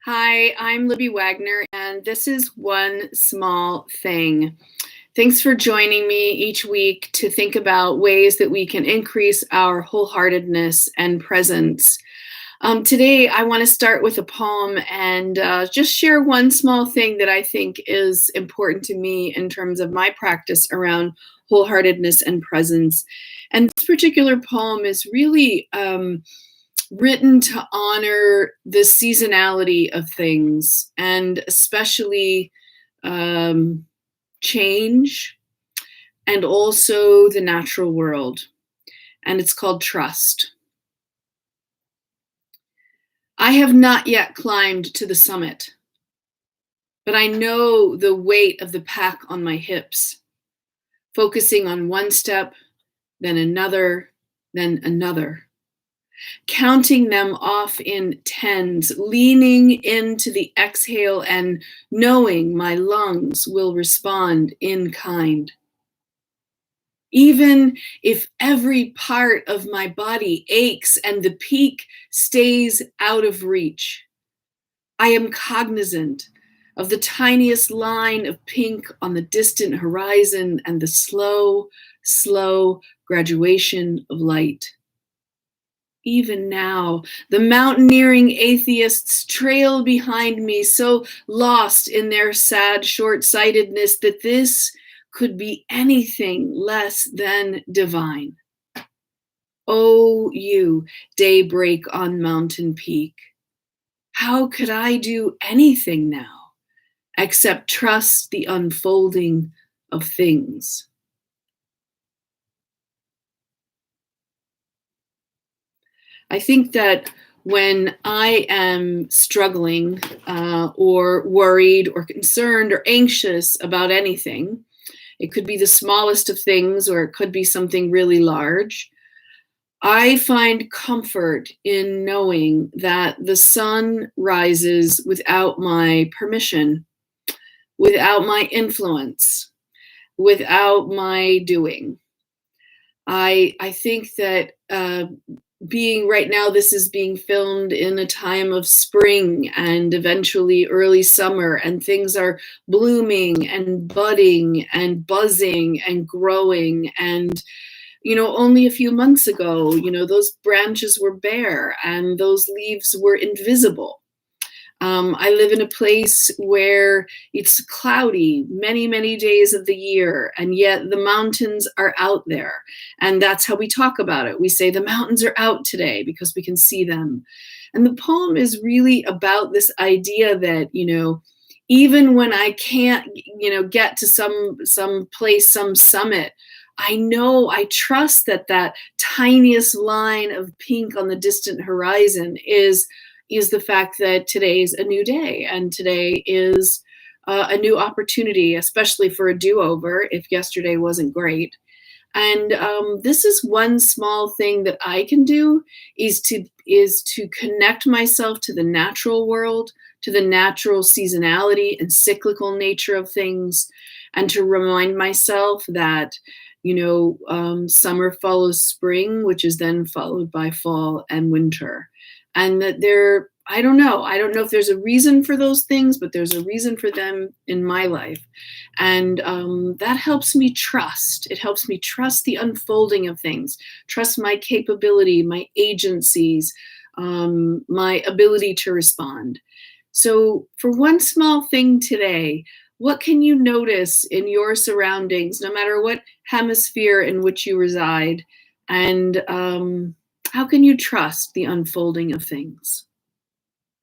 Hi, I'm Libby Wagner, and this is One Small Thing. Thanks for joining me each week to think about ways that we can increase our wholeheartedness and presence. Today, I want to start with a poem and just share one small thing that I think is important to me in terms of my practice around wholeheartedness and presence. And this particular poem is really written to honor the seasonality of things and especially um, change and also the natural world. And it's called Trust. I have not yet climbed to the summit, but I know the weight of the pack on my hips, focusing on one step, then another, then another. Counting them off in tens, leaning into the exhale and knowing my lungs will respond in kind. Even if every part of my body aches and the peak stays out of reach, I am cognizant of the tiniest line of pink on the distant horizon and the slow, slow graduation of light. Even now, the mountaineering atheists trail behind me, so lost in their sad short sightedness that this could be anything less than divine. Oh, you, daybreak on Mountain Peak, how could I do anything now except trust the unfolding of things? I think that when I am struggling or worried or concerned or anxious about anything, it could be the smallest of things or it could be something really large. I find comfort in knowing that the sun rises without my permission, without my influence, without my doing. I think that being right now, this is being filmed in a time of spring and eventually early summer, and things are blooming and budding and buzzing and growing. And, only a few months ago, those branches were bare and those leaves were invisible. I live in a place where it's cloudy many, many days of the year, and yet the mountains are out there. And that's how we talk about it. We say the mountains are out today because we can see them. And the poem is really about this idea that, even when I can't, get to some place, some summit, I trust that that tiniest line of pink on the distant horizon is the fact that today's a new day and today is a new opportunity, especially for a do-over if yesterday wasn't great. And this is one small thing that I can do is to connect myself to the natural world, to the natural seasonality and cyclical nature of things, and to remind myself that summer follows spring, which is then followed by fall and winter, and that I don't know if there's a reason for those things, but there's a reason for them in my life. And that helps me trust. It helps me trust the unfolding of things, trust my capability, my agencies, my ability to respond. So, for one small thing today, what can you notice in your surroundings, no matter what hemisphere in which you reside? And how can you trust the unfolding of things?